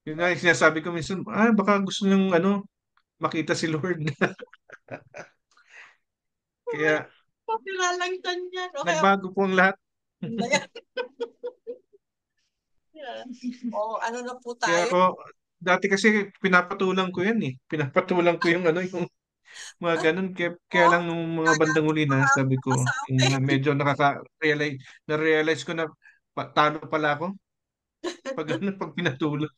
yun nga yung sinasabi ko minsan, baka gusto niyong makita si Lord. Kaya, Sira lang tiyan niya. O kaya, nagbago po ang lahat. na yan. O ano na po Kaya tayo? ako, dati kasi pinapatulang ko yan Pinapatulang ko yung mga ganun. Kaya O, lang nung mga bandang nagalit huli pa na, nga sabi pa ko, sa yung atin. medyo na-realize ko na talo pala ako pag pinatulog.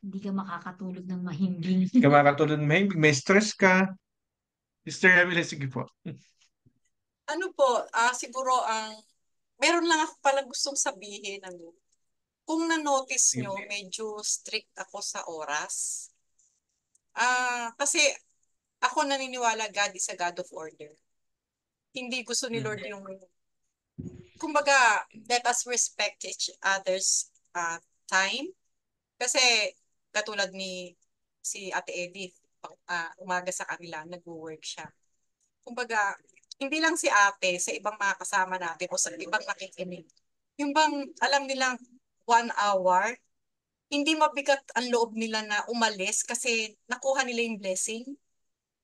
Hindi ka makakatulog ng mahimbing. Kamakatulad may stress ka. Mr. Emily, sige po. Ano po, siguro meron lang ako palang gustong sabihin. Kung na-notice Sige nyo, po. medyo strict ako sa oras. Kasi ako naniniwala God is a God of order. Hindi gusto ni Lord yung, kumbaga, let us respect each other's time. Kasi katulad ni si Ate Edith, umaga sa kanila, nag-work siya. Kumbaga, hindi lang si ate, sa ibang mga kasama natin o sa ibang nakikinig. Yung bang alam nilang 1 hour, hindi mabigat ang loob nila na umalis kasi nakuha nila yung blessing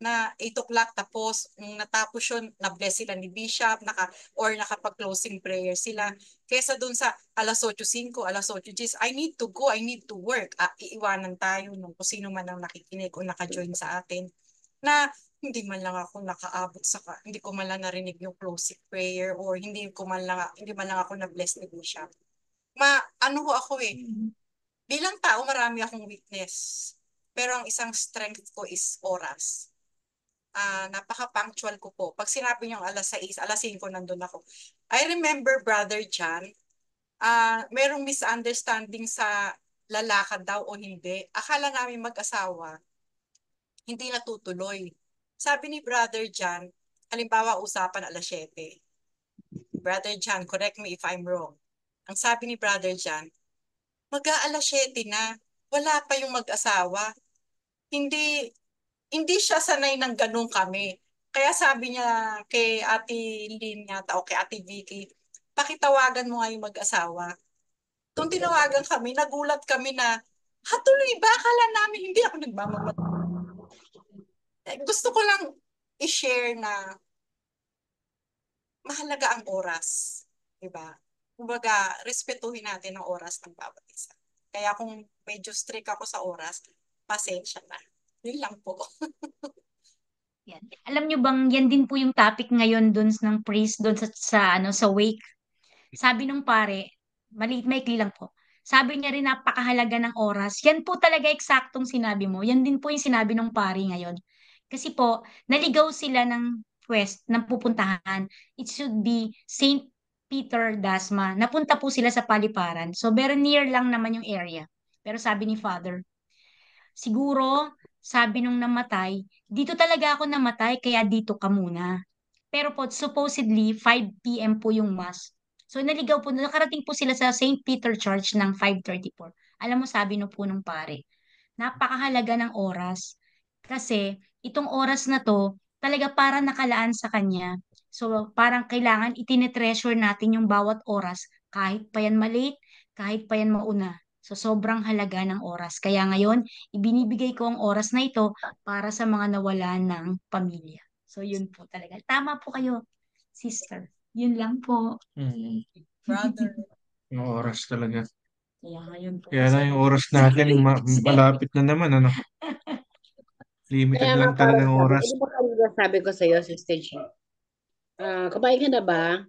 na 8 o'clock tapos nung natapos yun, na-bless sila ni Bishop, or nakapag-closing prayer sila. Kesa dun sa alas 8:05, alas 8:10, I need to go, I need to work. Iiwanan tayo nung kung sino man ang nakikinig o naka-join sa atin na hindi man lang ako nakaabot hindi ko man lang narinig yung closing prayer or hindi man lang ako na-bless ni Bishop. Ano ho ako bilang tao marami akong weakness. Pero ang isang strength ko is oras. Napaka-punctual ko po. Pag sinabi niyo alas 6, alas 5 nandun ako. I remember Brother John, merong misunderstanding sa lalakad daw o hindi. Akala namin mag-asawa, hindi natutuloy. Sabi ni Brother John, halimbawa usapan alas 7. Brother John, correct me if I'm wrong. Ang sabi ni Brother John, mag-aalas 7 na, wala pa yung mag-asawa. Hindi hindi siya sanay ng ganun kami. Kaya sabi niya kay Ate Lynn yata o kay Ate Vicky, pakitawagan mo nga yung mag-asawa. Kung tinawagan kami, nagulat kami na, tuloy ba? Akala namin hindi ako nagmamagmat. Gusto ko lang i-share na mahalaga ang oras. Diba? Kumbaga, respetuhin natin ang oras ng bawat isa. Kaya kung medyo strict ako sa oras, pasensya na. Yun lang po. Yan. Alam nyo bang yan din po yung topic ngayon dun ng priest dun sa wake. Sabi nung pare, maliit maikli lang po. Sabi niya rin napakahalaga ng oras. Yan po talaga eksaktong sinabi mo. Yan din po yung sinabi nung pare ngayon. Kasi po, naligaw sila ng ng pupuntahan. It should be Saint Peter Dasma. Napunta po sila sa Paliparan. So, very near lang naman yung area. Pero sabi ni Father, siguro, sabi nung namatay, dito talaga ako namatay, kaya dito ka muna. Pero po, supposedly, 5 p.m. po yung mass. So, naligaw po, nakarating po sila sa St. Peter Church ng 5:34. Alam mo, sabi no po nung pare, napakahalaga ng oras. Kasi, itong oras na to, talaga para nakalaan sa kanya. So, parang kailangan itinetreasure natin yung bawat oras, kahit pa yan malate, kahit pa yan mauna. So, sobrang halaga ng oras. Kaya ngayon, ibinibigay ko ang oras na ito para sa mga nawalan ng pamilya. So, yun po talaga. Tama po kayo, sister. Yun lang po. Brother. Yung oras talaga. Kaya ngayon po. Kaya lang yung oras natin malapit na naman, ano? Limited Kaya nga lang parang talagang sabi, oras. di ba kanina sabi ko sa'yo, Sister G, kumain ka na ba?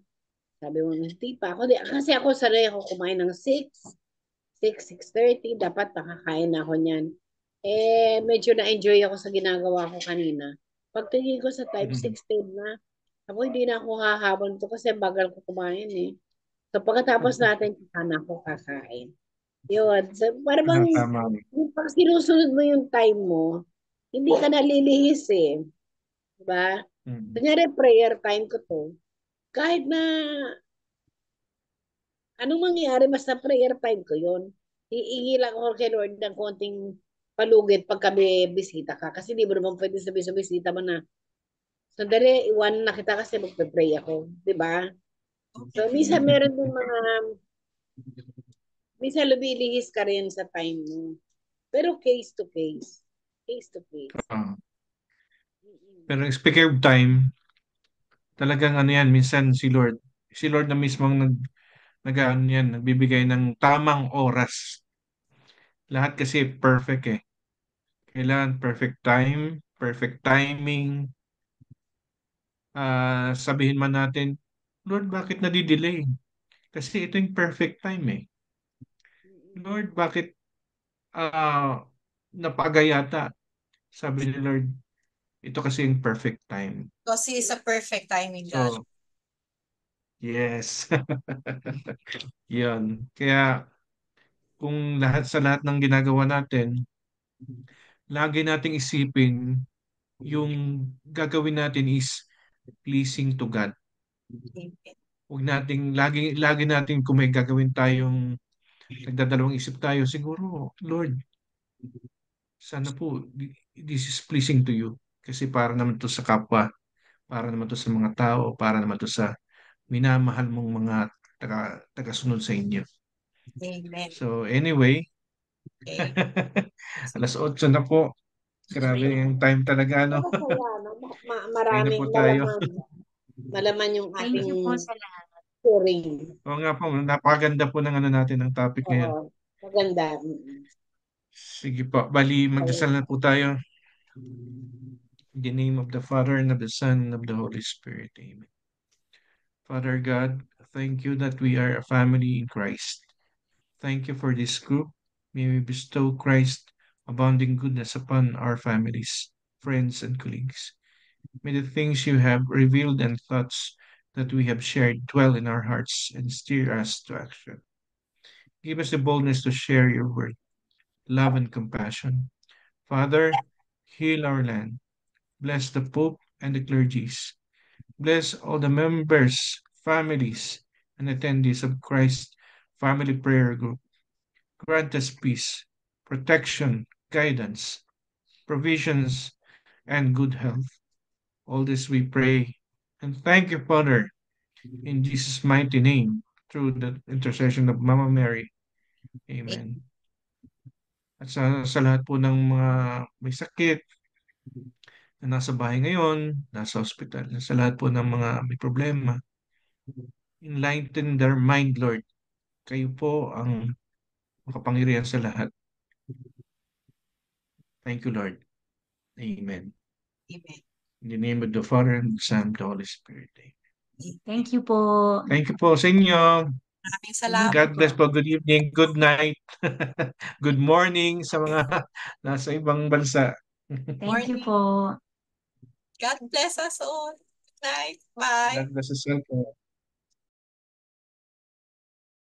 Sabi mo, hindi pa ako. Kasi ako sanay ako kumain ng 6:30, dapat nakakain na ako niyan. Medyo na-enjoy ako sa ginagawa ko kanina. Pagtingin ko sa time, 6:10 na. Ako hindi na ako hahabol to kasi bagal ko kumain eh. So pagkatapos natin, sana ako kakain. Yun. So, para bang, Tama. pag sinusunod mo yung time mo, hindi ka nalilihis eh. Diba? Mm. Kunyari, prayer time ko to. Kahit na anong mangyayari, basta prayer time ko yun. Iingi lang ako kay Lord ng konting palugit pag kami bisita ka. Kasi di mo naman pwede sabihin sa bisita mo na, sandali, iwan na kita kasi magpe-pray ako. Di ba? So, minsan meron din mga, minsan lumilihis ka rin sa time mo. Pero case to case. Case to case. Ah. Pero speaking of time, talagang ano yan, minsan si Lord na mismo ang ano yan, nagbibigay ng tamang oras. Lahat kasi perfect eh. Kailangan perfect time, perfect timing. Sabihin man natin, Lord, bakit nadidelay? Kasi ito yung perfect time eh. Lord, bakit napaga yata? Sabi ni Lord, ito kasi yung perfect time. Because He is a perfect timing God. So, yes. Yun. Kaya, kung lahat ng ginagawa natin, lagi nating isipin yung gagawin natin is pleasing to God. Amen. Lagi natin kung may gagawin tayong nagdadalawang isip tayo, siguro, Lord, sana po this is pleasing to you. Kasi para naman to sa kapwa, para naman to sa mga tao, para naman to sa minamahal mong mga tagasunod sa inyo. Amen. So anyway, Okay. alas 8 na po. Grabe yung time talaga, no? Masaya, no? Kaya na po Maraming tayo. malaman yung Thank ating you po sa lahat. sharing. Oo nga po, napakaganda po ng ano natin, ng topic ngayon. Oo, maganda. Sige po, bali magdasal na po tayo. In the name of the Father, and of the Son, and of the Holy Spirit. Amen. Father God, thank you that we are a family in Christ. Thank you for this group. May we bestow Christ abounding goodness upon our families, friends, and colleagues. May the things you have revealed and thoughts that we have shared dwell in our hearts and steer us to action. Give us the boldness to share your word, love, and compassion. Father, heal our land. Bless the Pope and the clergies. Bless all the members, families, and attendees of Christ Family Prayer Group. Grant us peace, protection, guidance, provisions, and good health. All this we pray. And thank you, Father, in Jesus' mighty name, through the intercession of Mama Mary. Amen. At sa lahat po ng mga may sakit na nasa bahay ngayon, nasa ospital, sa lahat po ng mga may problema, enlighten their mind, Lord. Kayo po ang makapangyarihan sa lahat. Thank you, Lord. Amen. Amen. In the name of the Father, and the Son, and the Holy Spirit. Amen. Thank you po. Thank you po sa inyo. Maraming salamat. God bless po. Good evening, good night, good morning sa mga nasa ibang bansa. Thank you Morning. po. God bless us all. Good night. Bye. God bless us all po.